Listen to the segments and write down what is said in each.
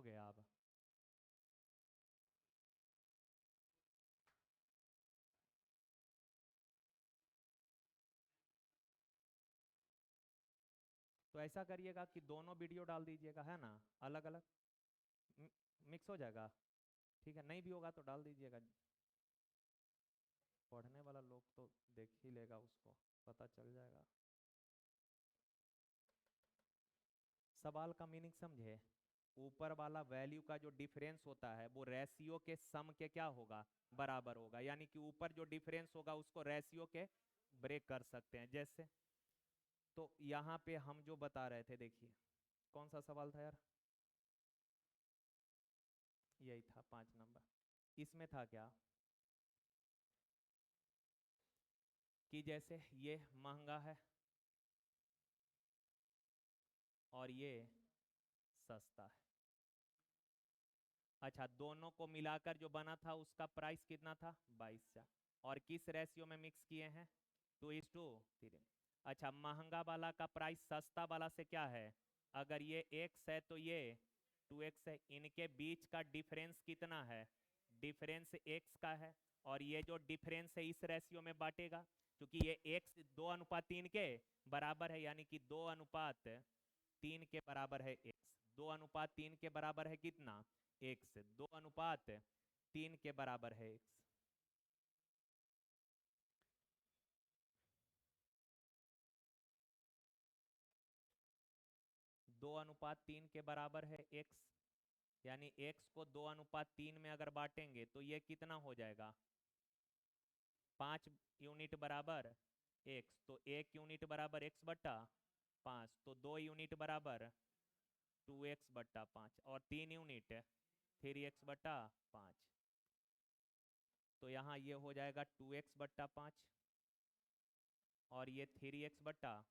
गया अब। तो ऐसा करिएगा कि दोनों वीडियो डाल दीजिएगा, है ना, अलग अलग, मिक्स हो जाएगा। ठीक है, नहीं भी होगा तो डाल दीजिएगा, पढ़ने वाला लोग तो देख ही लेगा, उसको पता चल जाएगा। सवाल का मीनिंग समझे? ऊपर वाला वैल्यू का जो डिफरेंस होता है वो रेशियो के सम के क्या होगा, बराबर होगा। यानी कि ऊपर जो डिफरेंस होगा उसको रेशियो के ब्रेक कर सकते हैं जैसे। तो यहाँ पे हम जो बता रहे थे, देखिए कौन सा सवाल था यार, यही था 5 नंबर। इसमें था क्या कि जैसे ये महंगा है और ये सस्ता है। अच्छा, दोनों को मिलाकर जो बना था उसका प्राइस कितना था, 22। और किस रेशियो में मिक्स किए हैं, 2:3। अच्छा, महंगा वाला का प्राइस सस्ता वाला से क्या है, अगर ये x है तो ये 2x है। इनके बीच का डिफरेंस कितना है, डिफरेंस x का है। और ये जो डिफरेंस है इस रेशियो में बांटेगा, क्योंकि ये x 2:3 के बराबर है, यानी कि 2:3 के बराबर है x। 2:3 के बराबर है कितना, x। 2:3 के बराबर है x। 2:3 के बराबर है x, यानी x को 2:3 में अगर बांटेंगे तो ये कितना हो जाएगा, 5 यूनिट बराबर x। तो 1 यूनिट बराबर x/5, तो 2 यूनिट बराबर 2x/5, और 3 यूनिट 3x/5। तो यहाँ ये हो जाएगा 2x/5 और ये 3x/5।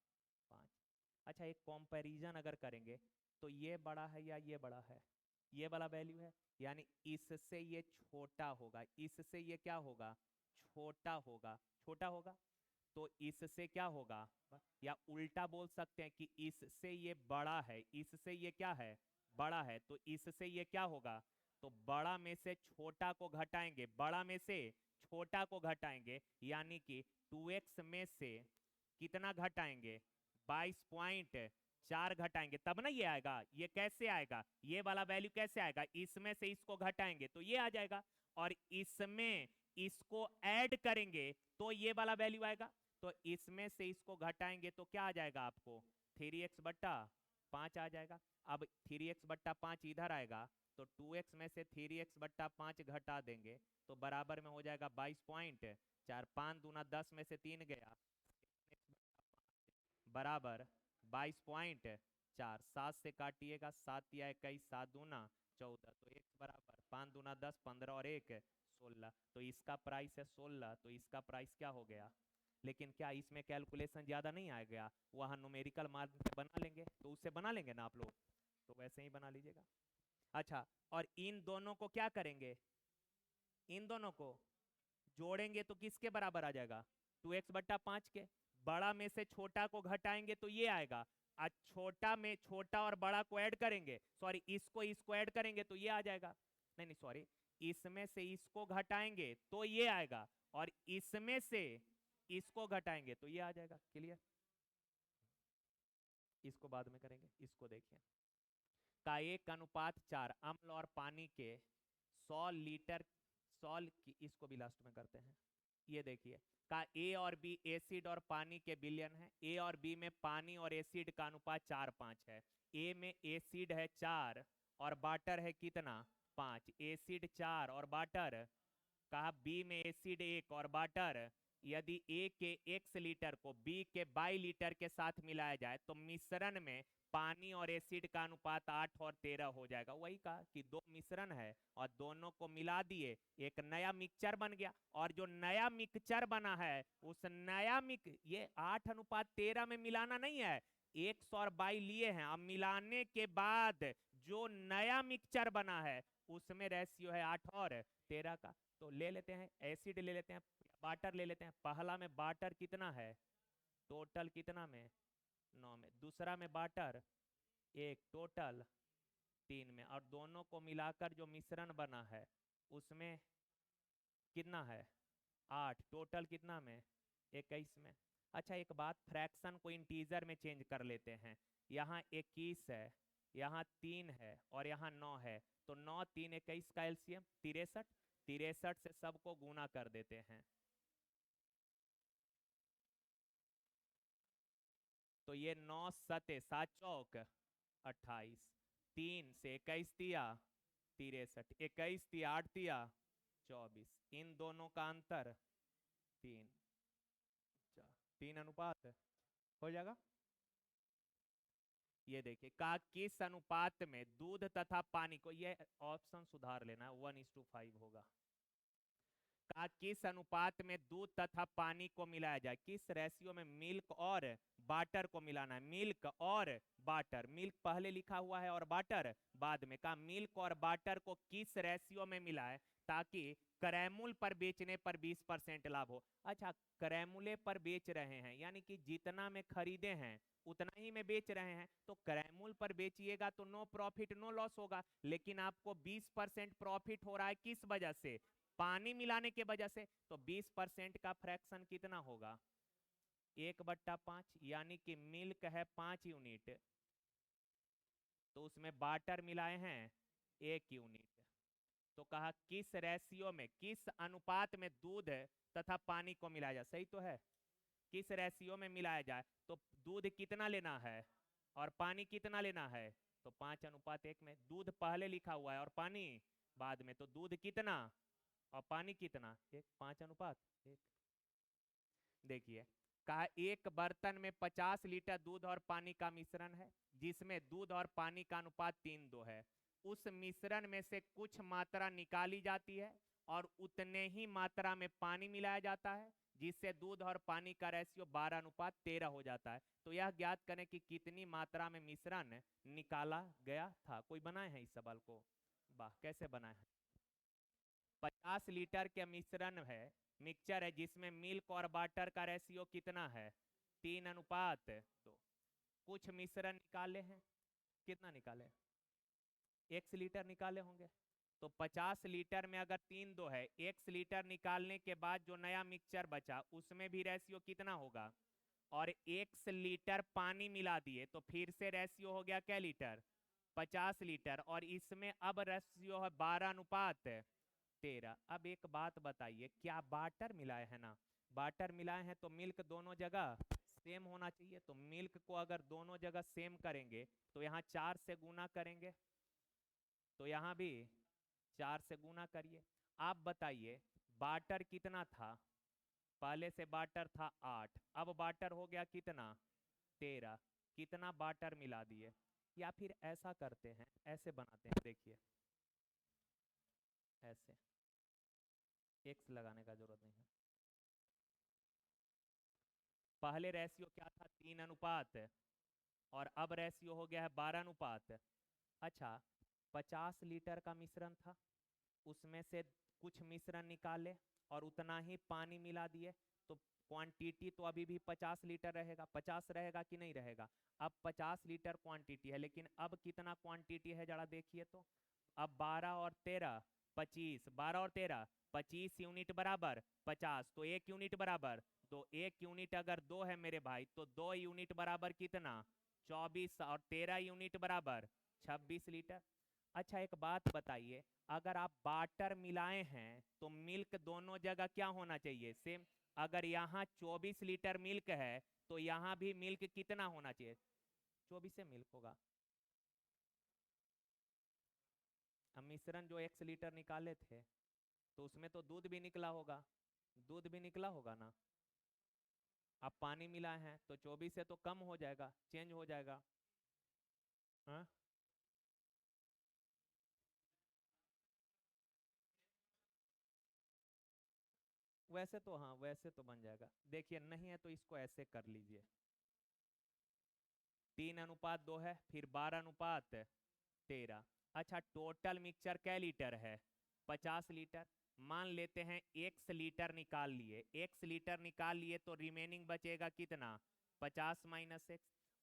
अच्छा, एक कंपैरिजन अगर करेंगे तो ये बड़ा है या ये बड़ा है, ये वाला वैल्यू है, यानी इससे ये छोटा होगा, इससे ये क्या होगा, छोटा होगा, छोटा होगा। तो इससे क्या होगा, या उल्टा बोल सकते हैं कि इससे ये बड़ा है, इससे ये क्या है, बड़ा है। तो इससे ये क्या होगा, तो बड़ा में से छोटा को घटाएंगे, बड़ा में से छोटा को घटाएंगे, यानी कि 2x में से कितना घटाएंगे, 22.4 घटाएंगे, तब ना ये आएगा। ये कैसे आएगा, ये वाला वैल्यू कैसे आएगा, इसमें से इसको घटाएंगे तो ये आ जाएगा, और इसमें इसको ऐड करेंगे तो ये वाला वैल्यू आएगा। तो इसमें से इसको घटाएंगे तो क्या आ जाएगा आपको, 3x/5 आ जाएगा। अब 3x/5 इधर आएगा, तो 2x में से 3x/5 घटा देंगे तो बराबर में हो जाएगा 22.4। 5×2 = 10 में से 3 गया, बराबर 22.4। 7 से काटिएगा, 7×3 = 21, 7×2 = 14। तो x बराबर 5×2 = 10, 15 और 1 16। तो इसका प्राइस है 16, तो इसका प्राइस क्या हो गया। लेकिन क्या इसमें कैलकुलेशन ज्यादा नहीं आ गया, वहां न्यूमेरिकल माध्यम से बना लेंगे, तो उससे बना लेंगे ना आप लोग, तो वैसे ही बना लीजिएगा। अच्छा, और इन दोनों को क्या करेंगे, इन दोनों को जोड़ेंगे तो किसके बराबर आ जाएगा, 2x/5 के। बड़ा में से छोटा को घटाएंगे तो ये आएगा। आज छोटा में छोटा और बड़ा को ऐड करेंगे, सॉरी इसको ऐड करेंगे तो ये आ जाएगा। नहीं नहीं सॉरी, इसमें से इसको घटाएंगे तो ये आएगा, और इसमें से इसको घटाएंगे तो ये आ जाएगा। क्लियर, इसको बाद में करेंगे। इसको देखिए, का 1:4 अम्ल और पानी के 100 लीटर, इसको भी लास्ट में करते हैं। ये देखिए, का ए और बी एसिड और पानी के विलयन है। ए और बी में पानी और एसिड का अनुपात 4:5 है। ए में एसिड है 4 और वाटर है कितना, 5। एसिड 4 और वाटर, कहा बी में एसिड 1 और वाटर, यदि ए के x लीटर को बी के 22 लीटर के साथ मिलाया जाए तो मिश्रण में पानी और एसिड का अनुपात 8 और 13 हो जाएगा। वही कहा कि दो मिश्रण है और दोनों को मिला दिए, एक नया मिक्सचर बन गया। और जो नया मिक्सचर बना है उस नया ये 8:13 में मिलाना नहीं है, 122 लिए हैं। अब मिलाने के बाद जो नया मिक्सचर बना है उसमें रेशियो है 8 और 13 का। तो ले लेते हैं, एसिड ले लेते हैं, वाटर ले लेते हैं। पहला में वाटर कितना है, टोटल कितना में, 9 में। दूसरा में वाटर 1, टोटल 3 में, और दोनों को मिलाकर जो मिश्रण बना है उसमें कितना है 8, टोटल कितना में 21 में। अच्छा एक बात, फ्रैक्शन को इंटीजर में चेंज कर लेते हैं। यहाँ 21 है, यहाँ 3 है और यहाँ 9 है, तो 9 3 21 का एलसीएम 63। 63 से सबको गुना कर देते हैं, तो ये 9 सते 7 चौक 28, 3 से 21 दिया 63, 21 दिया 8 दिया 24, इन दोनों का अंतर 3, 3 अनुपात हो जाएगा। ये देखिए का किस अनुपात में दूध तथा पानी को, ये ऑप्शन सुधार लेना, 1:5 होगा। का किस अनुपात में दूध तथा पानी को मिलाया जाए, किस रेशियो में मिल्क और वाटर को मिलाना है। मिल्क और वाटर, मिल्क पहले लिखा हुआ है और वाटर बाद में। का मिल्क और वाटर को किस रेशियो में मिलाए ताकि क्रैमुल पर बेचने पर 20% लाभ हो। अच्छा क्रैमुले पर बेच रहे हैं यानी कि जितना में खरीदे हैं उतना ही में बेच रहे हैं, तो क्रैमुल पर बेचिएगा तो नो प्रॉफिट नो लॉस होगा, लेकिन आपको 20% प्रॉफिट हो रहा है किस वजह से, पानी मिलाने के वजह से। तो 20% का फ्रैक्शन कितना होगा 1/5, यानी कि मिल्क है 5 यूनिट तो उसमें वाटर मिलाए हैं 1 यूनिट। तो कहा किस रेशियो में, किस अनुपात में दूध तथा पानी को मिलाया जाए, सही तो है, किस रेशियो में मिलाया जाए। तो दूध कितना लेना है और पानी कितना लेना है, तो 5:1 में। दूध पहले लिखा हुआ है और पानी बाद में, तो दूध कितना और पानी कितना, 5:1। देखिए कहा एक बर्तन में 50 लीटर दूध और पानी का मिश्रण है जिसमें दूध और पानी का अनुपात 3:2 है। उस मिश्रण में से कुछ मात्रा निकाली जाती है और उतने ही मात्रा में पानी मिलाया जाता है जिससे दूध और पानी का रेशियो 12:13 हो जाता है। तो यह ज्ञात करें कि कितनी मात्रा में मिश्रण निकाला गया था। कोई बनाए हैं इस सवाल को, वाह कैसे बनाए हैं। 50 लीटर के मिश्रण है, मिक्सचर है जिसमें मिल्क और वाटर का रेशियो कितना है 3:2। कुछ मिश्रण निकाले हैं, कितना निकाले, 1 लीटर निकाले होंगे। तो 50 लीटर में अगर 3:2 है, 1 लीटर निकालने के बाद जो नया मिक्सचर बचा उसमें भी रेशियो कितना होगा, और 1 लीटर पानी मिला दिए तो फिर से रेशियो हो गया क्या लीटर 50 लीटर, और इसमें अब रेशियो है 12:13। अब एक बात बताइए, क्या वाटर मिलाए है ना, वाटर मिलाए हैं तो मिल्क दोनों जगह सेम होना चाहिए। तो मिल्क को अगर दोनों जगह सेम करेंगे तो यहाँ 4 से गुना करेंगे, तो यहाँ भी 4 से गुना करिए। आप बताइए वाटर कितना था, पहले से वाटर था 8, अब वाटर हो गया कितना 13, कितना वाटर मिला दिए। या फिर ऐसा करते हैं, ऐसे बनाते हैं, देखिए ऐसे, एक्स लगाने का जरूरत नहीं है। पहले रेशियो क्या था 3:1 और अब रेशियो हो गया है 12:1। अच्छा 50 लीटर का मिश्रण था, उसमें से कुछ मिश्रण निकाले और उतना ही पानी मिला दिए, तो क्वांटिटी तो अभी भी 50 लीटर रहेगा, 50 रहेगा कि नहीं रहेगा। अब 50 लीटर क्वांटिटी है, लेकिन अब कितना क्वांटिटी है जरा देखिए तो। अब 12 और 13 25, 12 और 13 25 यूनिट बराबर 50, तो 1 यूनिट बराबर, तो 1 यूनिट अगर 2 है मेरे भाई तो 2 यूनिट बराबर कितना 24, और 13 यूनिट बराबर 26 लीटर। अच्छा एक बात बताइए, अगर आप वाटर मिलाए हैं तो मिल्क दोनों जगह क्या होना चाहिए सेम। अगर यहाँ 24 लीटर मिल्क है तो यहाँ भी मिल्क कितना होना चाहिए 24 से मिल्क होगा। अब मिश्रण जो 1 लीटर निकाले थे तो उसमें तो दूध भी निकला होगा, दूध भी निकला होगा ना। अब पानी मिला है तो 24 से तो कम हो जाएगा, चेंज हो जाएगा। हाँ वैसे तो, हाँ वैसे तो बन जाएगा। देखिए नहीं है तो इसको ऐसे कर लीजिए, 3:2 है फिर 12:13। अच्छा टोटल मिक्सचर कै लीटर है 50 लीटर। मान लेते हैं 1 लीटर निकाल लिए, 1 लीटर निकाल लिए तो रिमेनिंग बचेगा कितना 50 - 1,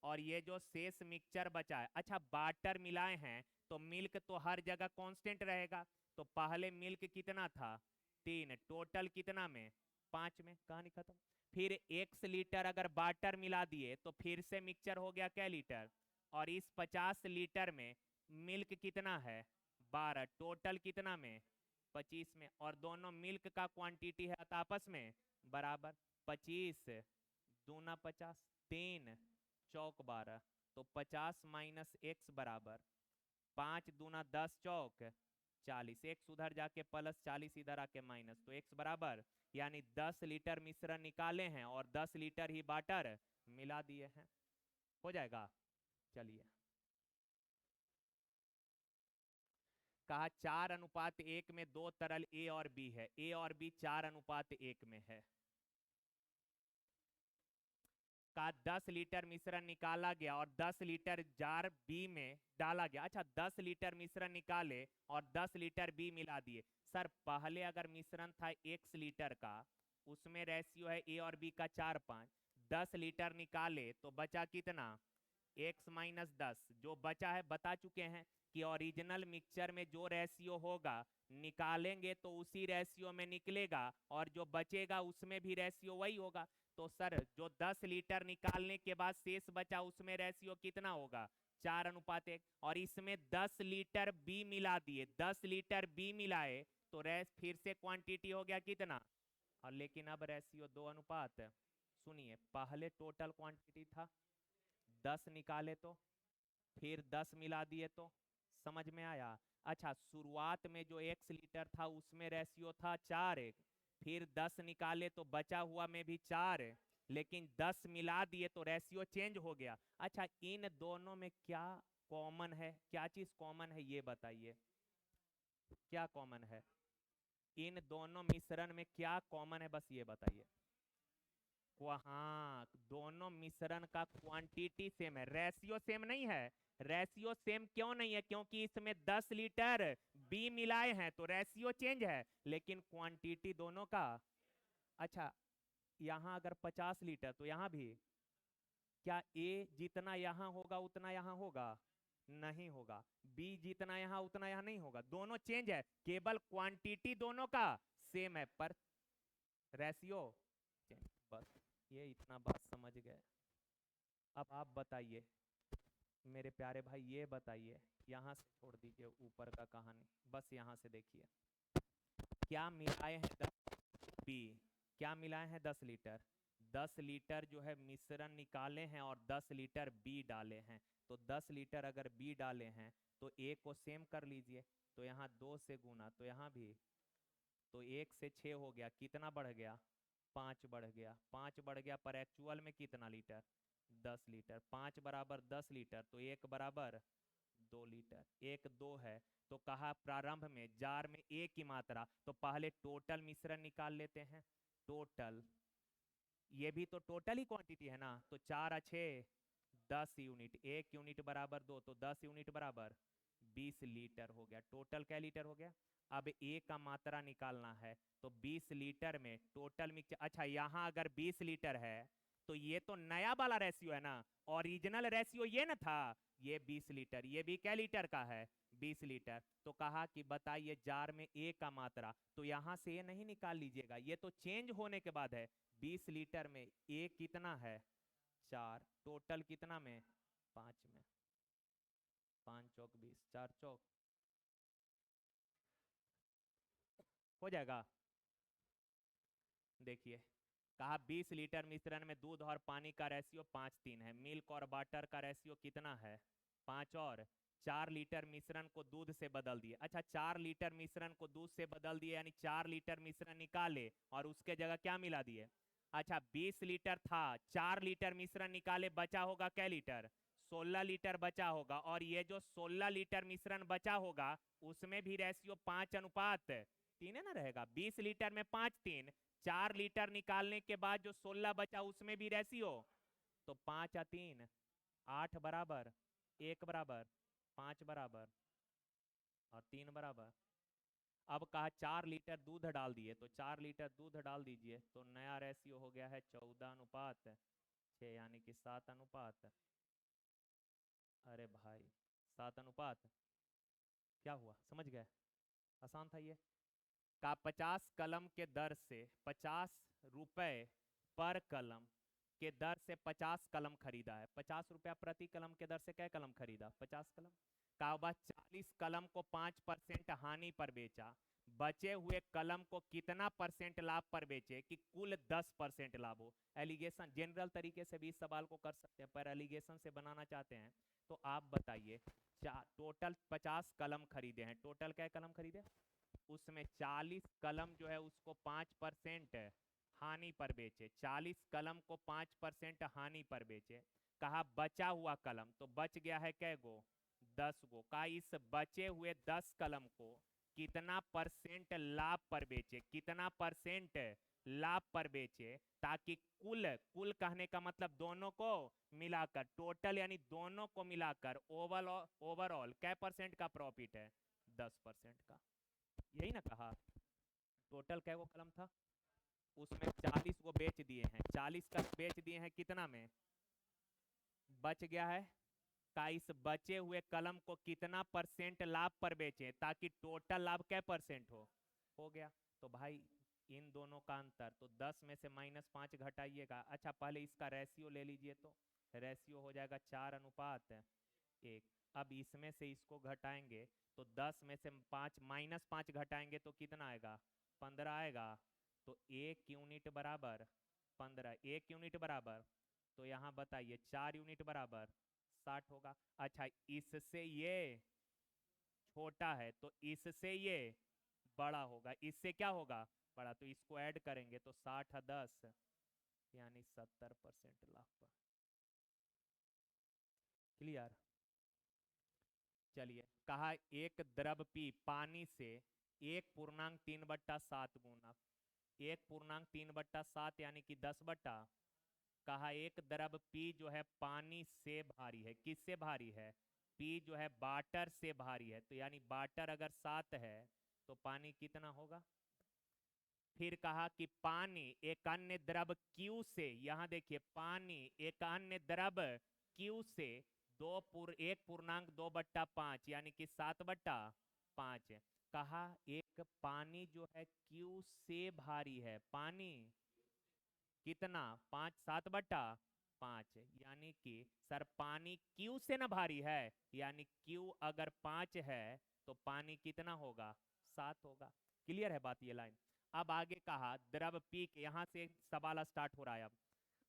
और ये जो शेष मिक्सचर बचा है, अच्छा वाटर मिलाए हैं तो मिल्क तो हर जगह कांस्टेंट रहेगा। तो पहले मिल्क कितना था 3, टोटल कितना में 5 में, कहानी खत्म। फिर 1 लीटर अगर वाटर मिला दिए तो फिर से मिक्सचर हो गया क्या लीटर, और इस 50 लीटर में मिल्क कितना है 12, टोटल कितना में 25 में, और दोनों मिल्क का क्वांटिटी है तो आपस में बराबर। 25 दूना 50, 3 चौक 12, तो 50 माइनस एक्स बराबर 5 दूना 10 चौक 40, एक्स उधर जाके प्लस 40 इधर आके माइनस, तो एक्स बराबर, यानी 10 लीटर मिश्रण निकाले हैं और 10 लीटर ही वाटर मिला दिए हैं। हो जाएगा। चलिए, कहा 4:1 में 2 तरल ए और बी है, ए और बी 4:1 में है। का 10 लीटर मिश्रण निकाला गया और 10 लीटर जार बी में डाला गया। अच्छा, 10 लीटर मिश्रण निकाले और 10 लीटर बी मिला दिए। सर पहले अगर मिश्रण था 1 लीटर का, उसमें रेशियो है ए और बी का 4:5, 10 लीटर निकाले तो बचा कितना x माइनस 10, जो बचा है बता चुके हैं कि ओरिजिनल मिक्सचर में जो रेशियो होगा निकालेंगे तो उसी रेशियो में निकलेगा, और जो बचेगा उसमें भी रेशियो वही होगा। तो सर जो 10 लीटर निकालने के बाद शेष बचा उसमें रेशियो कितना होगा 4:1, और इसमें 10 लीटर बी मिला दिए, 10 लीटर बी मिलाए तो फिर से क्वांटिटी हो गया कितना, और लेकिन अब रेशियो 2:। सुनिए, पहले टोटल क्वांटिटी था 10 निकाले तो फिर 10 मिला दिए तो, समझ में आया। अच्छा, शुरुआत में जो 1 लीटर था उसमें रेशियो था 4, फिर 10 निकाले तो बचा हुआ में भी 4, लेकिन 10 मिला दिए तो रेशियो चेंज हो गया। अच्छा, इन दोनों में क्या कॉमन है, क्या चीज कॉमन है ये बताइए, क्या कॉमन है इन दोनों मिश्रण में, क्या कॉमन है बस ये बताइए। हाँ, दोनों मिश्रण का क्वांटिटी सेम है, रेशियो सेम नहीं है। रेशियो सेम क्यों नहीं है, क्योंकि इसमें 10 लीटर बी मिलाए हैं तो रेशियो चेंज है, लेकिन क्वांटिटी दोनों का। अच्छा, यहाँ अगर 50 लीटर तो यहाँ भी क्या ए जितना यहाँ होगा उतना यहाँ होगा, नहीं होगा। बी जितना यहाँ उतना यहाँ नहीं होगा, दोनों चेंज है, केवल क्वांटिटी दोनों का सेम है पर रेशियो चेंज। बस ये इतना बात समझ गए। अब आप बताइए मेरे प्यारे भाई, ये बताइए, यहाँ से छोड़ दीजिए ऊपर का कहानी, बस यहाँ से देखिए क्या मिलाए हैं 10 बी, क्या मिलाए हैं 10 लीटर, 10 लीटर जो है मिश्रण निकाले हैं और 10 लीटर बी डाले हैं। तो 10 लीटर अगर बी डाले हैं तो ए को सेम कर लीजिए, तो यहाँ 2 से गुना, तो यहाँ भी तो 1 से 6 हो गया, कितना बढ़ गया 5 बढ़ गया, 5 बढ़ गया, पर एक्चुअल में कितना लीटर 10 लीटर, 5 बराबर 10 लीटर, तो 1 बराबर 2 लीटर, 1 2 है। तो कहा प्रारंभ में जार में ए की मात्रा, तो पहले टोटल मिश्रण निकाल लेते हैं। टोटल, ये भी तो टोटल ही क्वांटिटी है ना, तो 4 अच्छे 10 यूनिट, 1 यूनिट बराबर 2, तो 10 यूनिट बराबर 20 लीटर हो गया। टोटल क्या लीटर हो गया। अब ए का मात्रा निकालना है, तो 20 लीटर में टोटल मिक्सचर, अच्छा यहाँ अगर 20 लीटर है तो ये तो नया वाला रेशियो है ना, ओरिजिनल रेशियो ये ना था, ये 20 लीटर, ये भी क्या लीटर का है 20 लीटर। तो कहा कि बताइए जार में ए का मात्रा, तो यहाँ से ये नहीं निकाल लीजिएगा, ये तो चेंज होने के बाद है। 20 लीटर में ए कितना है 4, टोटल कितना में 5 में, 5 चौक 20, 4 चौक हो जाएगा। देखिए, कहा 20 लीटर मिश्रण में दूध और पानी का रेशियो 5:3 है, मिल्क और वाटर का रेशियो कितना है 5, और 4 लीटर मिश्रण को दूध से बदल दिए। अच्छा, 4 लीटर मिश्रण को दूध से बदल दिए, यानी 4 लीटर मिश्रण निकाले और उसके जगह क्या मिला दिए। अच्छा, 20 लीटर था, 4 लीटर मिश्रण निकाले, बचा होगा क्या लीटर 16 लीटर बचा होगा, और ये जो 16 लीटर मिश्रण बचा होगा उसमें भी रेशियो 5:3 है ना रहेगा। 20 लीटर में 5:3, 4 लीटर निकालने के बाद जो 16 बचा उसमें भी रेशियो, तो 5 और 3 8 बराबर, 1 बराबर 5 बराबर और 3 बराबर। अब कहा 4 लीटर दूध डाल दिए, तो 4 लीटर दूध डाल दीजिए, तो नया रेशियो हो गया है 14:6, यानी कि 7:। 7 अनुपात क्या हुआ, समझ गए? आसान था ये। का 50 कलम के दर से 50 रुपए पर कलम के दर से 50 कलम खरीदा है। 50 रुपया प्रति कलम के दर से क्या कलम खरीदा? 50 कलम। का बाद 40 कलम को 5% हानि पर बेचा, बचे हुए कलम को कितना परसेंट लाभ पर बेचे कि कुल 10% लाभ हो। एलिगेशन जनरल तरीके से भी इस सवाल को कर सकते हैं, पर एलिगेशन से बनाना चाहते हैं तो आप बताइए। टोटल 50 कलम खरीदे हैं, टोटल क्या कलम खरीदे, उसमें 40 कलम जो है उसको 5% हानि पर बेचे, 40 कलम को 5% हानि पर बेचे। कहा बचा हुआ कलम, तो बच गया है कै गो? 10 गो। का इस बचे हुए 10 कलम को कितना परसेंट लाभ पर बेचे, कितना परसेंट लाभ पर बेचे, ताकि कुल, कुल कहने का मतलब दोनों को मिलाकर, टोटल यानी दोनों को मिलाकर ओवरऑल क्या परसेंट का प्रॉफिट है? 10% का। यही ना कहा। टोटल क्या वो कलम था, उसमें 40 को बेच दिए हैं, 40 का बेच दिए हैं कितना में? बच गया है। का इस बचे हुए कलम को कितना परसेंट लाभ पर बेचें ताकि टोटल लाभ क्या परसेंट हो गया। तो भाई इन दोनों का अंतर, तो 10 में से -5 घटाइएगा। अच्छा पहले इसका रेशियो ले लीजिए, तो रेशियो हो जाएगा 4:1। अब इसमें से इसको घटाएंगे तो 10 में से -5 घटाएंगे तो कितना आएगा? 15 आएगा। तो 1 यूनिट बराबर 15, 1 यूनिट बराबर, तो यहाँ बताइए 4 यूनिट बराबर 60 होगा। अच्छा इससे ये छोटा है तो इससे ये बड़ा होगा, इससे क्या होगा? बड़ा। तो इसको ऐड करेंगे तो 60 10 यानी 70% लाभ पर। क्लियर? चलिए कहा एक द्रव पी पानी से 1.3/7 गुना, 1.3/7 यानी कि 10 बट्टा। कहा एक द्रव पी जो है पानी से भारी है, किससे भारी है? पी जो है वाटर से भारी है, तो यानी वाटर अगर 7 है तो पानी कितना होगा? फिर कहा कि पानी एक अन्य द्रव क्यू से, यहां देखिए पानी एक अन्य द्रव क्यू से 1.2/5 यानी कि 7/5। कहा एक पानी जो है क्यू से भारी है, पानी कितना? 5, 7/5 यानी कि सर पानी क्यू से ना भारी है, यानी क्यू अगर 5 है तो पानी कितना होगा? 7 होगा। क्लियर है बात? ये लाइन। अब आगे कहा द्रव पी के, यहां से सवाल स्टार्ट हो रहा है। अब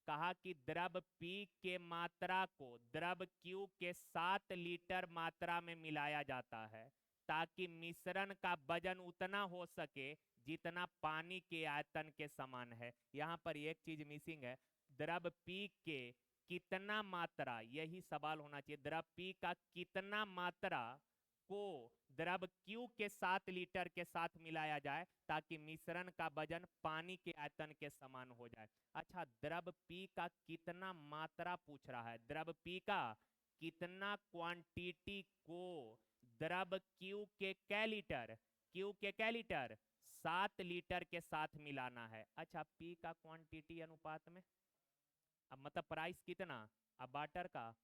कहा कि द्रव पी के मात्रा को द्रव क्यू के 7 लीटर मात्रा में मिलाया जाता है ताकि मिश्रण का वजन उतना हो सके जितना पानी के आयतन के समान है। यहाँ पर एक चीज मिसिंग है, द्रव पी के कितना मात्रा, यही सवाल होना चाहिए। द्रव पी का कितना मात्रा को द्रव क्यू के 7 लीटर के साथ मिलाया जाए ताकि मिश्रण का वजन पानी के आयतन के समान हो जाए। अच्छा द्रव पी का कितना मात्रा पूछ रहा है, द्रव पी का कितना क्वांटिटी को द्रव क्यू के कै लीटर, क्यू के कै लीटर 7 लीटर के साथ मिलाना है। अच्छा पी का क्वांटिटी अनुपात में, अब मतलब प्राइस कितना, अब वाटर का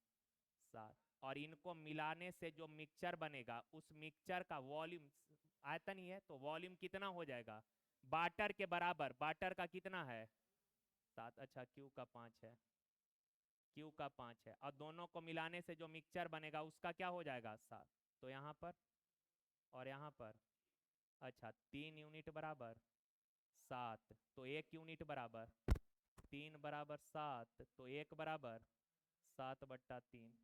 7, और इनको मिलाने से जो मिक्सचर बनेगा उस मिक्सचर का वॉल्यूम, आयतन ही है तो वॉल्यूम कितना हो जाएगा? वाटर के बराबर। वाटर का कितना है? 7। अच्छा क्यू का 5 है, क्यू का 5 है, और दोनों को मिलाने से जो मिक्सचर बनेगा उसका क्या हो जाएगा? 7। तो यहाँ पर और यहाँ पर, अच्छा 3 यूनिट बराबर 7, तो 1 यूनिट बराबर 3 बराबर 7, तो 1 बराबर 7/3।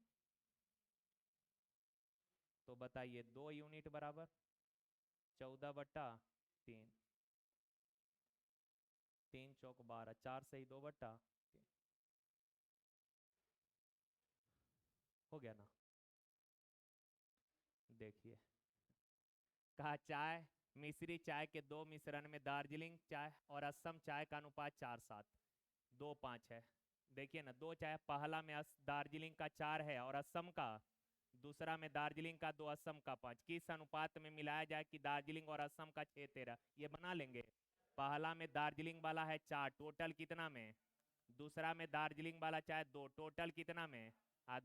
तो बताइए 2 यूनिट बराबर 14/3, 3 चौक 12, 4 सही 2/3 हो गया ना? देखिए कहा चाय, मिश्री चाय के दो मिश्रण में दार्जिलिंग चाय और असम चाय का अनुपात 4:7, 2:5 है। देखिए ना, दो चाय, पहला में दार्जिलिंग का 4 है और असम का, दूसरा में दार्जिलिंग का 2, असम का 5। किस अनुपात में मिलाया जाए कि दार्जिलिंग और असम का 6:13? ये बना लेंगे। पहला में दार्जिलिंग वाला है 4, टोटल कितना में? दूसरा में दार्जिलिंग वाला चाय 2, टोटल कितना में?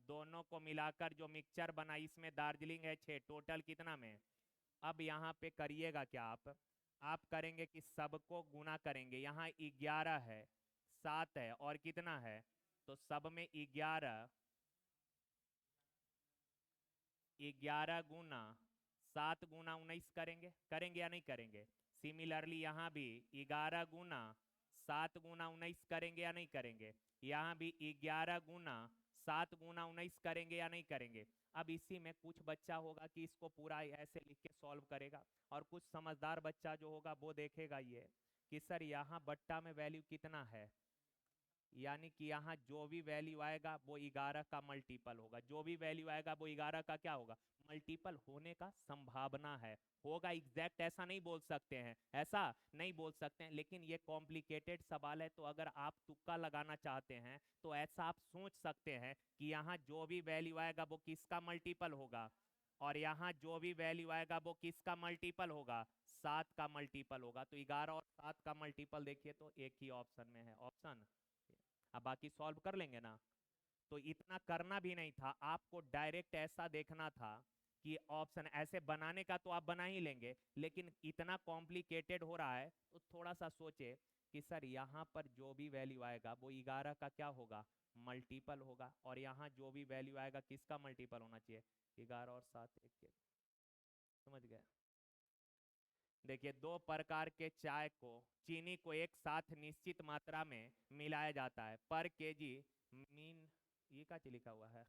दोनों को मिलाकर जो मिक्सचर बना इसमें दार्जिलिंग है 6, टोटल कितना में। अब यहाँ पे करिएगा क्या आप करेंगे कि सबको गुना करेंगे। यहाँ 11 है, 7 है और कितना है, तो सब में 11, 11 गुना 7 गुना 19 करेंगे या नहीं करेंगे। सिमिलरली यहाँ भी 11 गुना 7 गुना 19 करेंगे या नहीं करेंगे। यहाँ भी 11 गुना 7 गुना 19 करेंगे या नहीं करेंगे। अब इसी में कुछ बच्चा होगा कि इसको पूरा ऐसे लिख के सॉल्व करेगा, और कुछ समझदार बच्चा जो होगा वो देखेगा ये कि सर यहाँ बट्टा में वैल्यू कितना है, यानी कि यहाँ जो भी वैल्यू आएगा वो 11 का मल्टीपल होगा, जो भी वैल्यू आएगा वो 11 का क्या होगा, मल्टीपल होने का संभावना है। होगा एग्जैक्ट ऐसा नहीं बोल सकते हैं, ऐसा नहीं बोल सकते हैं, लेकिन ये कॉम्प्लिकेटेड सवाल है, तो अगर आप तुक्का लगाना चाहते हैं तो ऐसा आप सोच सकते हैं कि यहाँ जो भी वैल्यू आएगा वो किसका मल्टीपल होगा, और यहाँ जो भी वैल्यू आएगा वो किसका मल्टीपल होगा, 7 का मल्टीपल होगा। तो 11 और 7 का मल्टीपल देखिए तो एक ही ऑप्शन में है, ऑप्शन। अब बाकी सॉल्व कर लेंगे ना। तो इतना करना भी नहीं था, आपको डायरेक्ट ऐसा देखना था कि ऑप्शन ऐसे बनाने का तो आप बना ही लेंगे, लेकिन इतना कॉम्प्लिकेटेड हो रहा है तो थोड़ा सा सोचे कि सर यहाँ पर जो भी वैल्यू आएगा वो 11 का क्या होगा, मल्टीपल होगा, और यहाँ जो भी वैल्यू आएगा किसका मल्टीपल होना चाहिए, 11 और 7 एक के। समझ गए। देखिए, 2 प्रकार के चाय को, चीनी को एक साथ निश्चित मात्रा में मिलाया जाता है पर केजी मीन, ये क्या लिखा हुआ है,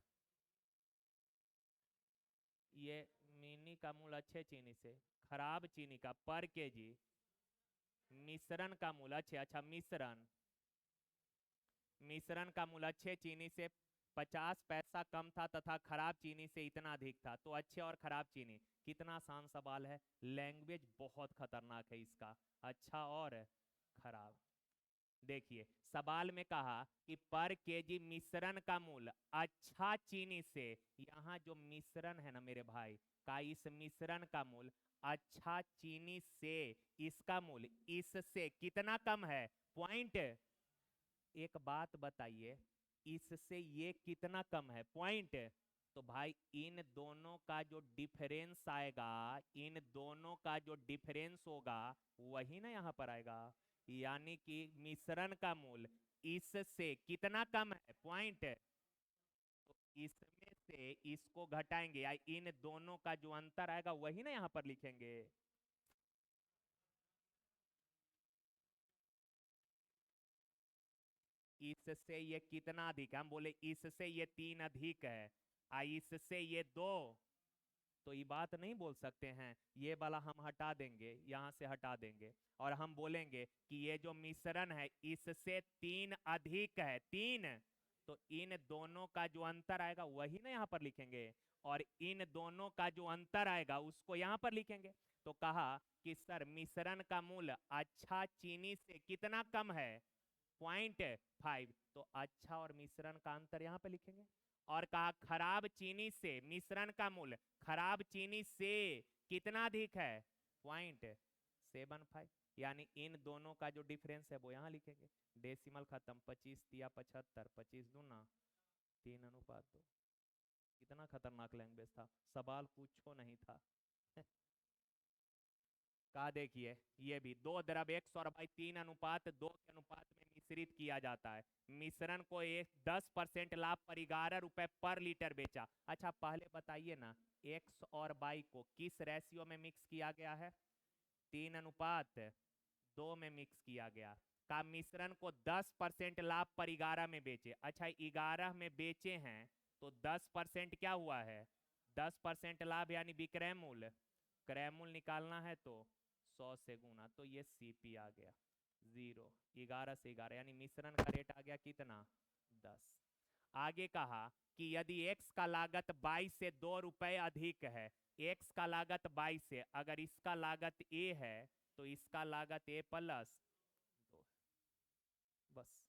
ये मिनी का मूल अच्छे चीनी से खराब चीनी का पर केजी मिश्रण का मूल अच्छे, अच्छा मिश्रण का मूल अच्छे चीनी से 50 पैसा कम था तथा खराब चीनी से इतना अधिक था। तो अच्छे और खराब चीनी, कितना आसान सवाल है, लैंग्वेज बहुत खतरनाक है इसका, अच्छा और खराब। देखिए सवाल में कहा कि पर केजी मिश्रण का मूल्य अच्छा चीनी से, यहाँ जो मिश्रण है ना मेरे भाई का, इस मिश्रण का मूल्य अच्छा चीनी से इसका मूल्य इससे कितना कम है, पॉइंट। एक बात बताइए, इससे ये कितना कम है, पॉइंट। तो भाई इन दोनों का जो डिफरेंस आएगा, इन दोनों का जो डिफरेंस होगा वही ना यहाँ पर आएगा, यानी कि मिश्रण का मूल्य इससे कितना कम है, पॉइंट। तो इसमें से इसको घटाएंगे या इन दोनों का जो अंतर आएगा वही ना यहाँ पर लिखेंगे। इससे ये कितना अधिक है, हम बोले इससे ये 3 अधिक है, इससे ये 2, तो ये बात नहीं बोल सकते हैं, ये वाला हम हटा देंगे, यहाँ से हटा देंगे, और हम बोलेंगे कि ये जो मिश्रण है इससे 3 अधिक है, 3। तो इन दोनों का जो अंतर आएगा वही ना यहाँ पर लिखेंगे, और इन दोनों का जो अंतर आएगा उसको यहाँ पर लिखेंगे। तो कहा कि सर मिश्रण का मूल्य अच्छा चीनी से कितना कम है, 0.5, तो अच्छा और मिश्रण का अंतर यहाँ पे लिखेंगे। और कहा खराब चीनी से मिश्रण का मूल्य खराब चीनी से कितना अधिक है, 0.75, यानी इन दोनों का जो डिफरेंस है वो यहाँ लिखेंगे। डेसिमल खत्म, 25 तिया 75, 25 दूना 3:2। कितना खतरनाक लैंग्वेज था, सवाल कुछ नहीं था। का देखिए ये भी 2 द्रव 100/3:2 के अनुपात में मिश्रित किया जाता है, मिश्रण को 10% लाभ पर 11 रुपए पर लीटर बेचा। अच्छा पहले बताइए ना, एक्स और बाई को किस रेशियो में मिक्स किया गया है, 3:2 में मिक्स किया गया। का मिश्रण को 10% लाभ पर 11 में बेचे, अच्छा 11 में बेचे हैं तो 10% क्या हुआ है, 10% लाभ यानी विक्रय मूल्य, क्रय मूल्य निकालना है तो 100 से गुना, तो ये सीपी आ गया 0, 11 से 11, यानी मिश्रण का रेट आ गया कितना, 10। आगे कहा कि यदि x का लागत 22 से 2 रुपए अधिक है, x का लागत 22 से, अगर इसका लागत a है तो इसका लागत a प्लस 2, बस।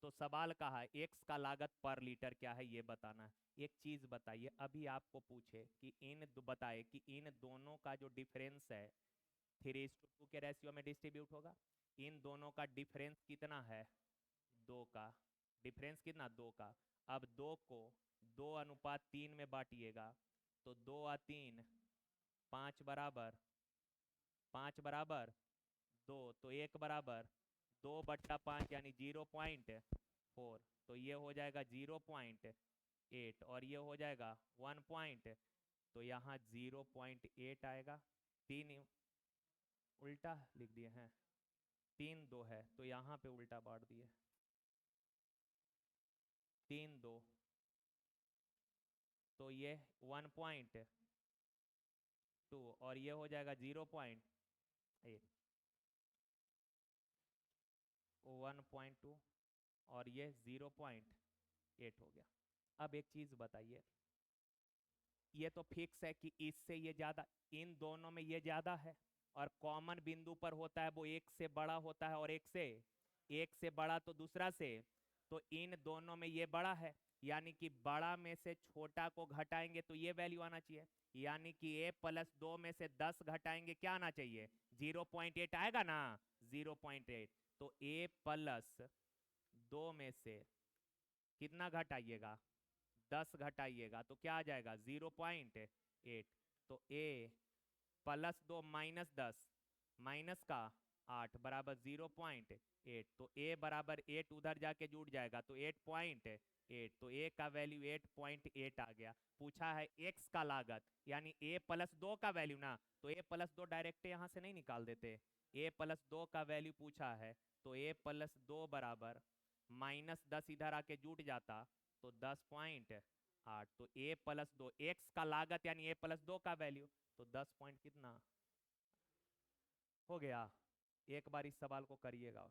तो सवाल कहा x का लागत पर लीटर क्या है ये बताना है। एक चीज बताइए, अभी आपको पूछे कि बताए कि इन दोनों का जो डिफरेंस है 3:2 के रेशियो में डिस्ट्रीब्यूट होगा, इन दोनों का डिफरेंस कितना है, 2 का, डिफरेंस कितना, 2 का। अब 2 को 2:3 में बांटिएगा तो 2 और 3 5 बराबर 2, तो 1 बराबर 2/5 यानी 0.4। तो ये हो जाएगा 0.8 और ये हो जाएगा 1 पॉइंट, तो यहाँ 0.8 आएगा। 3 उल्टा लिख दिए हैं, 3 2 है तो यहाँ पे उल्टा बांट दिए, 3 2, तो ये 1.2 और ये हो जाएगा 0.8, 1.2 और ये 0.8 हो गया। अब एक चीज बताइए, ये तो फिक्स है कि इससे ये ज्यादा, इन दोनों में ये ज्यादा है और कॉमन बिंदु पर होता है वो एक से बड़ा होता है और एक से बड़ा तो दूसरा से, तो इन दोनों में ये बड़ा है, यानी कि बड़ा में से छोटा को घटाएंगे तो ये वैल्यू आना चाहिए, यानी कि a+2 में से 10 घटाएंगे क्या आना चाहिए, 0.8 आएगा ना, 0.8। तो a+2 में से कितना घटाइएगा, 10 घटाइएगा तो क्या आ जाएगा 0.8। तो a+2 -10 माइनस का 8 बराबर 0.8, तो a बराबर 8 उधर जाके जुड़ जाएगा तो 8.8, तो a का वैल्यू 8.8 आ गया। पूछा है x का लागत यानी a+2 का वैल्यू ना, तो a+2 डायरेक्ट यहाँ से नहीं निकाल देते, a+2 का वैल्यू पूछा है तो a+2 बराबर -10 इधर आके जुट जाता तो 10.8, तो a+2 x का लागत यानी a+2 का वैल्यू, तो 10 पॉइंट कितना हो गया। एक बार इस सवाल को करिएगा।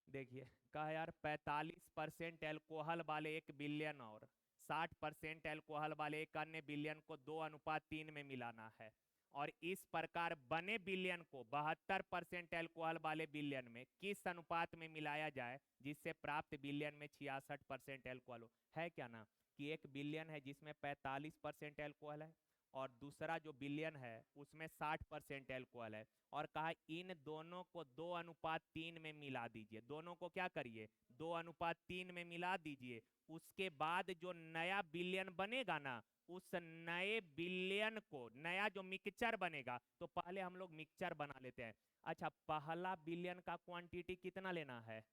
देखिए कहा यार 45% एल्कोहल वाले एक बिलियन और 60% एल्कोहल वाले एक अन्य बिलियन को 2:3 में मिलाना है, और इस प्रकार बने बिलियन को 72% एल्कोहल वाले बिलियन में किस अनुपात में मिलाया जाए जिससे प्राप्त बिलियन में 66% एल्कोहल हो। है क्या ना कि एक बिलियन है जिसमें 45% एल्कोहल है और दूसरा जो बिलियन है उसमें 60% एल्कोहल है, और कहा इन दोनों को 2:3 में मिला दीजिए। दोनों को क्या करिए, 2:3 में मिला दीजिए। उसके बाद जो नया बिलियन बनेगा ना, उस नए बिलियन को, नया जो मिक्सचर बनेगा, तो पहले हम लोग मिक्सचर बना लेते हैं। अच्छा, पहला बिलियन का क्वांटिटी कितना लेना है,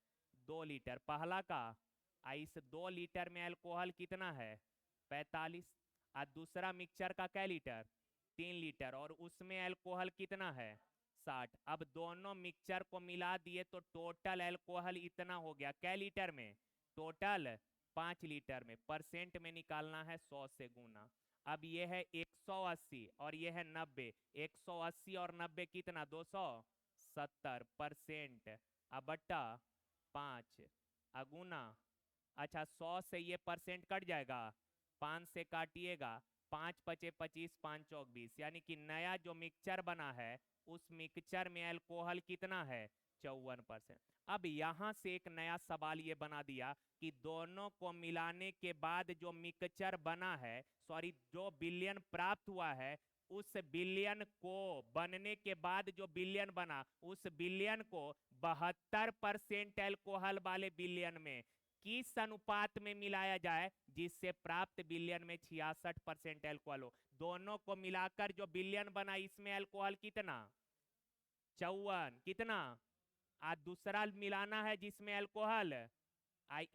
2 लीटर पहला का। इस 2 लीटर में अल्कोहल कितना है, 45। और दूसरा मिक्सचर का क्या लीटर, 3 लीटर, और उसमें अल्कोहल कितना है, 60। अब दोनों मिक्सचर को मिला दिए तो टोटल अल्कोहल इतना हो गया, क्या लीटर में, टोटल 5 लीटर में। परसेंट में निकालना है 100 से गुना। अब ये है 180 और ये है 90, 180 और 90 कितना, 270%। अब बट्टा 5 अगुना, अच्छा 100 से ये परसेंट कट जाएगा, 5 से काटिएगा, 5 पचे 25, 5 चौक 20, यानी कि नया जो मिक्सचर बना है उस मिक्सचर में अल्कोहल कितना है, 54%। अब यहां से एक नया सवाल ये बना दिया कि दोनों को मिलाने के बाद जो मिक्सचर बना है, सॉरी जो बिलियन प्राप्त हुआ है, उस बिलियन को बनने के बाद जो बिलियन बना, उस बिलियन को 72% अल्कोहल वाले बिलियन में किस अनुपात में मिलाया जाए जिससे प्राप्त बिलियन में 66% अल्कोहल हो। दोनों को मिलाकर जो बिलियन बना इसमें अल्कोहल कितना, 54, कितना, आज दूसरा मिलाना है जिसमें अल्कोहल,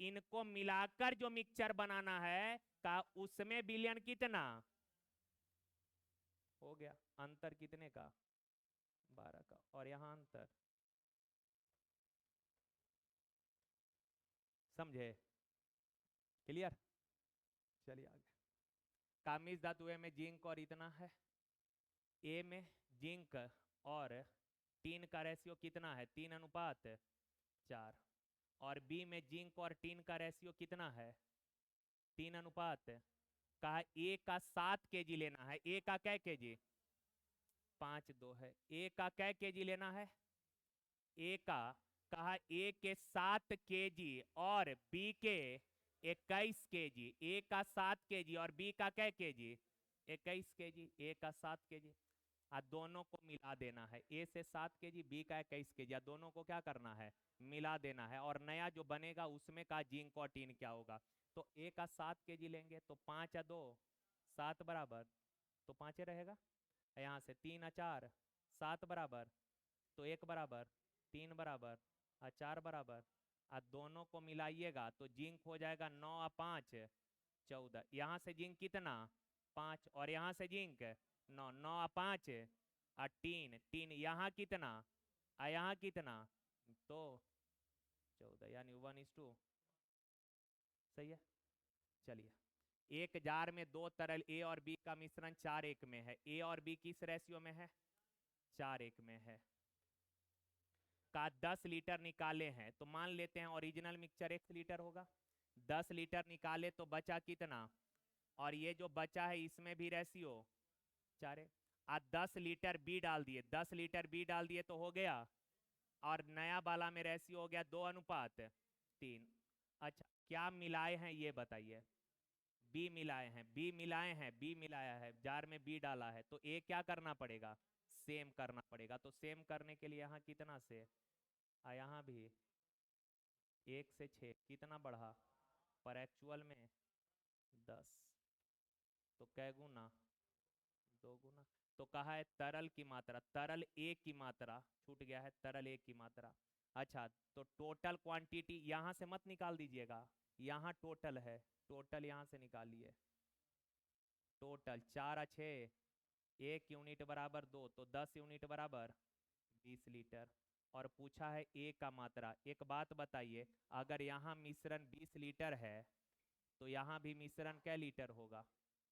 इनको मिलाकर जो मिक्सचर बनाना है का उसमें बिलियन कितना हो गया, अंतर कितने का, 12 का, और यहां अंतर, समझे, क्लियर। चलिए आगे। कामिज धातु ए में जिंक और इतना है, ए में जिंक और टीन का रेशियो कितना है, 3:4, और बी में जिंक और टीन का रेशियो कितना है, 3:, कहा ए का 7 केजी लेना है, ए का क्या केजी, 5-2 है, ए का क्या केजी लेना है, ए का, कहा ए के 7 केजी और बी के 21 केजी, ए का 7 केजी और बी का क्या केजी, 21 केजी, ए का 7 केजी। दोनों को मिला देना है। ए से 7 kg, बी का 21 kg, या दोनों को क्या करना है, मिला देना है। और नया जो बनेगा उसमें का जिंक और टीन क्या होगा, तो ए का 7 kg लेंगे तो 5 या 2 7 बराबर, तो 5 रहेगा। यहाँ से 3 और 4 7 बराबर, तो 1 बराबर, 3 बराबर और 4 बराबर। दोनों को मिलाइएगा तो जिंक हो जाएगा 9 और 5 14। यहाँ से जिंक कितना 5, और यहाँ से जिंक 9, 9 और 5 और 3 3, यहाँ कितना और यहाँ कितना, तो 14, यानी 1:2। सही है। चलिए, एक जार में दो तरल ए और बी का मिश्रण 4:1 में है। ए और बी किस रेशियो में है, 4:1 में है। का 10 लीटर निकाले हैं, तो मान लेते हैं ओरिजिनल मिक्सचर 1 लीटर होगा। 10 लीटर निकाले तो बचा कितना, और ये जो बचा है इसमें भी रेशियो 4 है। 10 लीटर बी डाल दिए, 10 लीटर बी डाल दिए तो हो गया, और नया वाला में रेशियो हो गया 2:3। अच्छा, क्या मिलाए हैं ये बताइए, बी मिलाए हैं, बी मिलाए हैं, बी मिलाया है, जार में बी डाला है, तो ए क्या करना पड़ेगा, सेम करना पड़ेगा। तो सेम करने के लिए यहाँ कितना से, यहाँ भी 1 से 6 कितना बढ़ा, पर एक्चुअल में 10, तो कै गुना, 2 गुना। तो कहा है तरल की मात्रा, तरल ए की मात्रा छूट गया है, तरल ए की मात्रा। अच्छा, तो टोटल क्वांटिटी यहाँ से मत निकाल दीजिएगा, यहाँ टोटल है, टोटल यहाँ से निकालिए। टोटल 4 और 6, 1 यूनिट बराबर 2, तो 10 यूनिट बराबर 20 लीटर। और पूछा है ए का मात्रा। एक बात बताइए, अगर यहाँ मिश्रण 20 लीटर है तो यहाँ भी मिश्रण क्या लीटर होगा,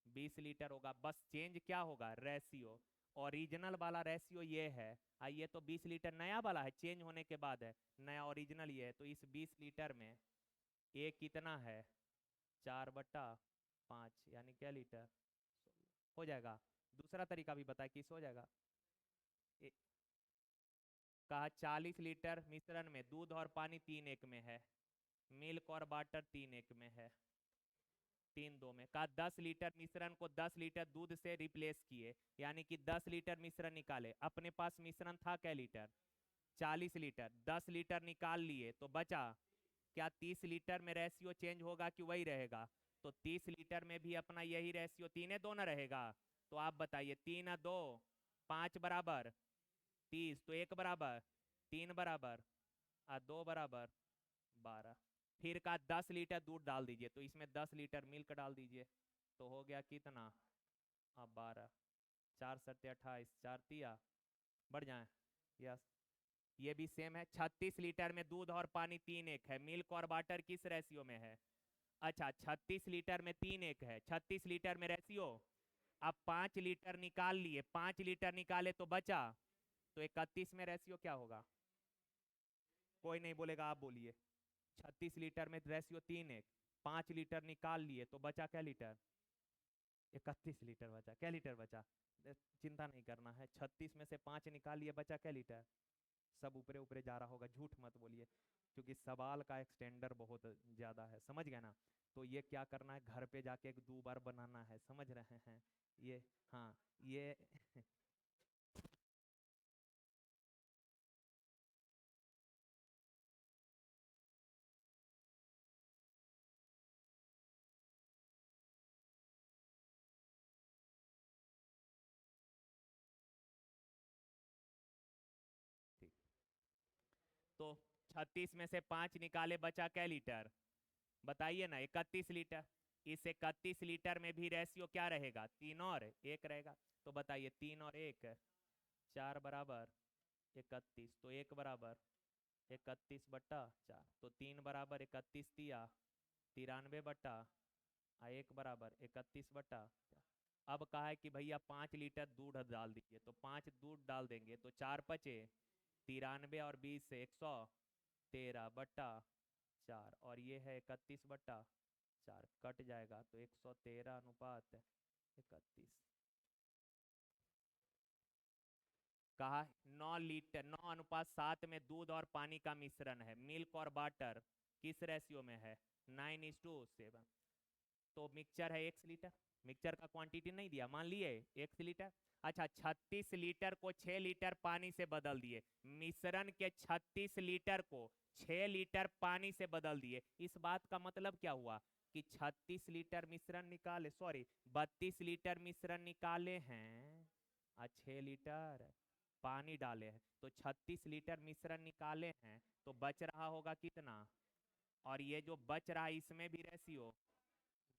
20 लीटर होगा। बस चेंज क्या होगा, रेशियो। ओरिजिनल वाला रेशियो ये है, ये तो 20 लीटर नया वाला है, चेंज होने के बाद है, नया ओरिजिनल ये है। तो इस 20 लीटर में ए कितना है, 4/5, यानी क्या लीटर हो जाएगा। दूसरा तरीका भी बताए किस हो जाएगा। कहा 40 लीटर मिश्रण में दूध और पानी 3:1 में है, मिल्क और वाटर 3:1 में है, 3:2 में। कहा 10 लीटर मिश्रण को 10 लीटर दूध से रिप्लेस किए, यानी कि 10 लीटर मिश्रण निकाले। अपने पास मिश्रण था क्या लीटर, 40 लीटर, 10 लीटर निकाल लिए तो बचा क्या, 30 लीटर में रेशियो चेंज होगा कि वही रहेगा, तो 30 लीटर में भी अपना यही रेशियो 3:2 ना रहेगा। तो आप बताइए, 3 और 2 5 बराबर 30, तो 1 बराबर 3 बराबर और 2 बराबर 12। फिर का 10 लीटर दूध डाल दीजिए, तो इसमें 10 लीटर मिल्क डाल दीजिए, तो हो गया कितना, 12, 4 सत्ते 28, 4 तिया बढ़ जाए। यस, ये भी सेम है। 36 लीटर में दूध और पानी 3:1 है, मिल्क और वाटर किस रेशियो में है। अच्छा, 36 लीटर में 3:1 है, 36 लीटर में रेशियो। अब 5 लीटर निकाल लिए, 5 लीटर निकाले तो बचा, तो 31 में रेशियो क्या होगा, कोई नहीं बोलेगा, आप बोलिए। 36 लीटर में रेशियो 3:1, 5 लीटर निकाल लिए तो बचा क्या लीटर, 31 लीटर बचा। क्या लीटर बचा, चिंता नहीं करना है, 36 में से 5 निकाल लिए, बचा क्या लीटर। सब ऊपरे ऊपरे जा रहा होगा, झूठ मत बोलिए, क्योंकि सवाल का एक्सटेंडर बहुत ज्यादा है, समझ गए ना। तो ये क्या करना है, घर पे जाके एक 2 बार बनाना है, समझ रहे हैं ये। हाँ, ये ठीक। तो 36 में से 5 निकाले, बचा क्या लीटर, बताइए ना, 31 लीटर। इस 31 लीटर में भी रेशियो क्या रहेगा, 3 और 1 रहेगा। तो बताइए, 3 और 1 4 बराबर 31, तो 1 बराबर 31/4, तो 3 बराबर 31 तिया 93 बटा 1 बराबर 31/4। अब कहा है कि भैया 5 लीटर दूध डाल दीजिए, तो 5 दूध डाल देंगे तो 4 पचे 93 और 20 से 113/4, और ये है 31/4, कट जाएगा तो 113:31। कहा 9:7 में दूध और पानी का मिश्रण है, मिल्क और वाटर किस रेशियो में है, 9:7। तो मिक्सचर है 1 लीटर, मिक्सचर का क्वांटिटी नहीं दिया, मान लिए 1 लीटर। अच्छा 36 लीटर को 6 लीटर पानी से बदल दिए, मिश्रण के 36 लीटर को 6 लीटर पानी से बदल दिए। इस बात का मतलब क्या हुआ कि 36 लीटर मिश्रण निकाले, सॉरी 32 लीटर मिश्रण निकाले हैं और 6 लीटर पानी डाले हैं, तो 36 लीटर मिश्रण निकाले हैं, तो बच रहा होगा कितना, और ये जो बच रहा है इसमें भी रेशियो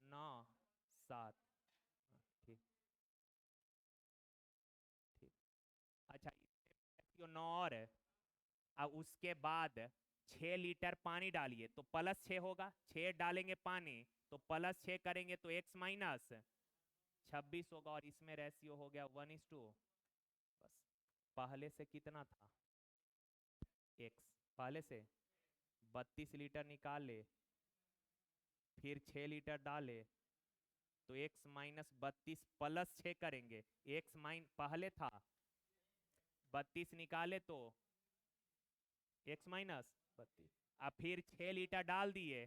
9:7। ठीक ठीक। अच्छा रेशियो 9 और है। अब उसके बाद 6 लीटर पानी डालिए तो +6 होगा, 6 डालेंगे पानी तो +6 करेंगे तो x माइनस 26 होगा, और इसमें रेशियो हो गया 1:2। बस पहले से कितना था x, पहले से 32 लीटर निकाले, फिर 6 लीटर डाले तो x माइनस 32 +6 करेंगे, x माइन पहले था 32 निकाले तो x माइनस 32, अब फिर 6 लीटर डाल दिए,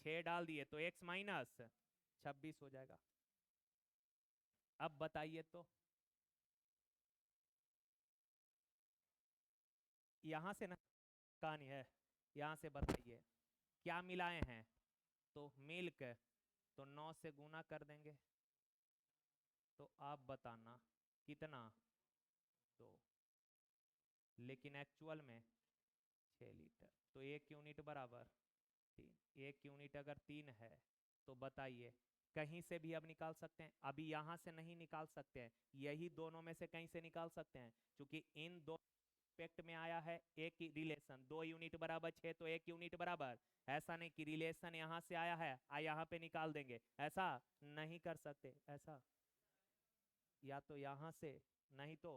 6 डाल दिए तो x माइनस 26 हो जाएगा। अब बताइए तो यहाँ से ना कहानी है, यहाँ से बताइए क्या मिलाए हैं, तो मिल्क, तो 9 से गुना कर देंगे, तो आप बताना कितना 2, लेकिन एक्चुअल में 6 लीटर, तो 1 यूनिट बराबर 3, 1 यूनिट अगर 3 है तो बताइए कहीं से भी अब निकाल सकते हैं, अभी यहाँ से नहीं निकाल सकते हैं, यही दोनों में से कहीं से निकाल सकते हैं, क्योंकि इन दो एस्पेक्ट में आया है एक रिलेशन, 2 यूनिट बराबर 6 तो 1 यूनिट बराबर, ऐसा नहीं कि रिलेशन यहाँ से आया है यहाँ पे निकाल देंगे, ऐसा नहीं कर सकते, ऐसा या तो यहाँ से, नहीं तो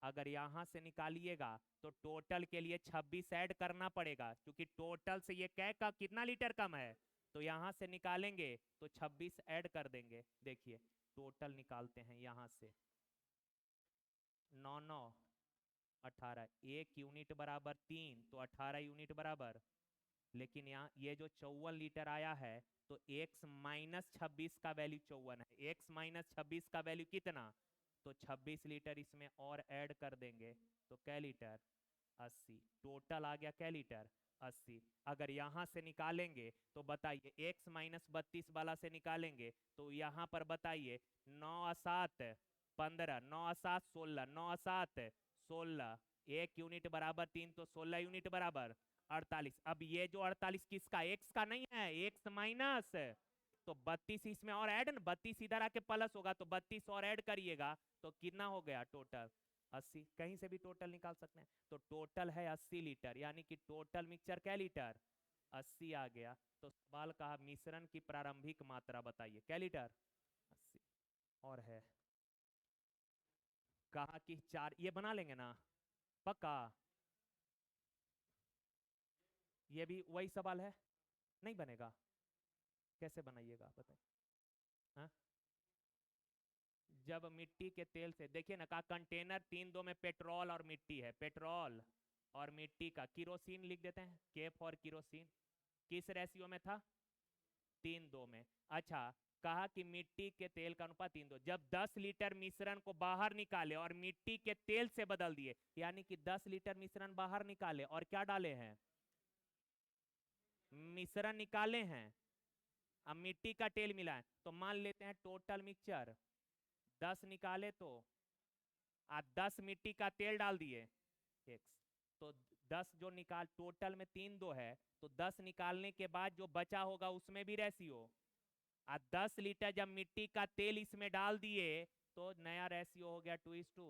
अगर यहाँ से निकालिएगा तो टोटल के लिए 26 ऐड करना पड़ेगा, क्योंकि टोटल से ये कै का कितना लीटर कम है, तो यहाँ से निकालेंगे तो 26 ऐड कर देंगे। देखिए टोटल निकालते हैं यहाँ से, 9 9 18, 1 यूनिट बराबर 3 तो 18 यूनिट बराबर, लेकिन यहाँ ये जो 54 लीटर आया है तो x माइनस 26 का वैल्यू 54 है, x माइनस 26 का वैल्यू कितना, तो 26 लीटर इसमें और ऐड कर देंगे तो कै लीटर 80, टोटल आ गया कै लीटर 80। अगर यहाँ से निकालेंगे तो बताइए x माइनस 32 वाला से निकालेंगे तो यहाँ पर बताइए 9 7 15, 9 7 16, 9 7 16, 1 यूनिट बराबर 3 तो 16 यूनिट बराबर 48। अब ये जो 48 किसका, x का नहीं है, x माइनस, तो 32 इसमें और ऐड ना, 32 इधर आके प्लस होगा तो 32 और ऐड करिएगा तो कितना हो गया टोटल 80, कहीं से भी टोटल निकाल सकते हैं, तो टोटल है 80 लीटर, यानी कि टोटल मिक्सचर क्या लीटर 80 आ गया। तो सवाल कहा मिश्रण की प्रारंभिक मात्रा बताइए, क्या लीटर 80, और है कहा कि 4, ये बना लेंगे ना पक्का, ये भी वही सवाल है, नहीं बनेगा, कैसे बनाइएगा बताइए। हाँ जब मिट्टी के तेल से, देखिए ना का कंटेनर 3 2 में पेट्रोल और मिट्टी है, पेट्रोल और मिट्टी का, किरोसिन लिख देते हैं, के फॉर किरोसिन, किस रेशियो में था 3 2 में। अच्छा कहा कि मिट्टी के तेल का अनुपात 3 2, जब 10 लीटर मिश्रण को बाहर निकाले और मिट्टी के तेल से बदल दिए, यानी कि 10 लीटर मिश्रण बाहर निकाले और क्या डाले हैं, मिश्रण निकाले हैं, अब मिट्टी का तेल मिलाए, तो मान लेते हैं टोटल मिक्सचर 10 निकाले तो 10 मिट्टी का तेल डाल दिए x, तो 10 जो निकाल, टोटल में 3 2 है तो 10 निकालने के बाद जो बचा होगा उसमें भी रेशियो, 10 लीटर जब मिट्टी का तेल इसमें डाल दिए तो नया रेशियो हो गया 2:2,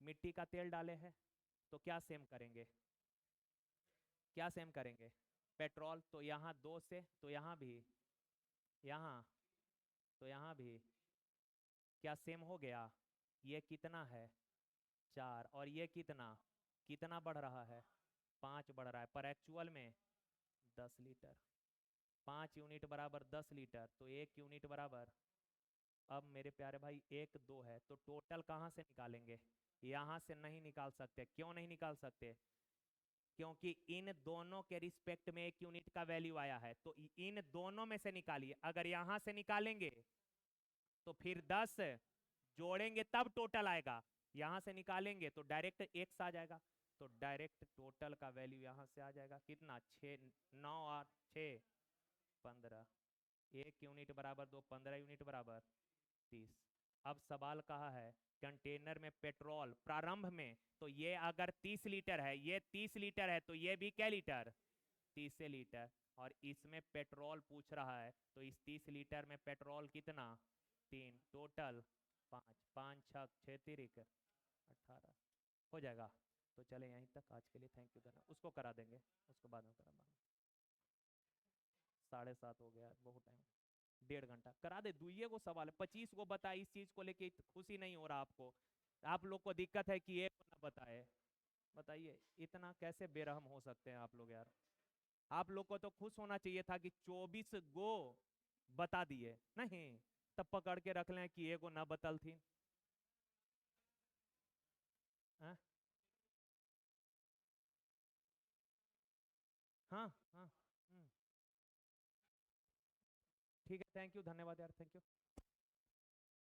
मिट्टी का तेल डाले हैं तो क्या सेम करेंगे, क्या सेम करेंगे, पेट्रोल, तो यहाँ 2 से तो यहाँ भी, यहाँ तो यहाँ भी क्या सेम हो गया, ये कितना है 4 और ये कितना, कितना बढ़ रहा है 5 बढ़ रहा है, पर एक्चुअल में 10 लीटर, 5 यूनिट बराबर 10 लीटर, तो 1 यूनिट बराबर, अब मेरे प्यारे भाई 1 2 है तो टोटल कहाँ से निकालेंगे, यहाँ से नहीं निकाल सकते, क्यों नहीं निकाल सकते, क्योंकि इन दोनों के रिस्पेक्ट में एक यूनिट का वैल्यू आया है, तो इन दोनों में से निकालिए। अगर यहां से निकालेंगे तो फिर 10 जोड़ेंगे तब टोटल आएगा, यहां से निकालेंगे तो डायरेक्ट एक्स आ जाएगा, तो डायरेक्ट टोटल का वैल्यू यहां से आ जाएगा कितना, 6 9 और 6 15, 1 यूनिट बराबर 2, 15 यूनिट बराबर 30। अब सवाल कहा है कंटेनर में पेट्रोल प्रारंभ में, तो ये अगर 30 लीटर है, ये 30 लीटर है, तो ये भी क्या लीटर, 30 लीटर। और इसमें पेट्रोल पूछ रहा है, तो इस 30 लीटर में पेट्रोल कितना, 3, टोटल 5, 5 6 6 तिरिक 18 हो जाएगा। तो चले यहीं तक आज के लिए, थैंक यू धन्यवाद। उसको करा देंगे, उसको बाद में करा, 7:30 हो गया, बहुत टाइम, 1.5 घंटा करा दे। दुइये को सवाल है, 25 को बता, इस चीज को लेके खुशी नहीं हो रहा आपको, आप लोग को दिक्कत है कि ये ना बताए। बताइए इतना कैसे बेरहम हो सकते हैं आप लोग यार। आप लोग को तो खुश होना चाहिए था कि 24 गो बता दिए, नहीं तब पकड़ के रख लें कि एगो ना बतल थी। हाँ हाँ हाँ, ठीक है, थैंक यू धन्यवाद यार, थैंक यू।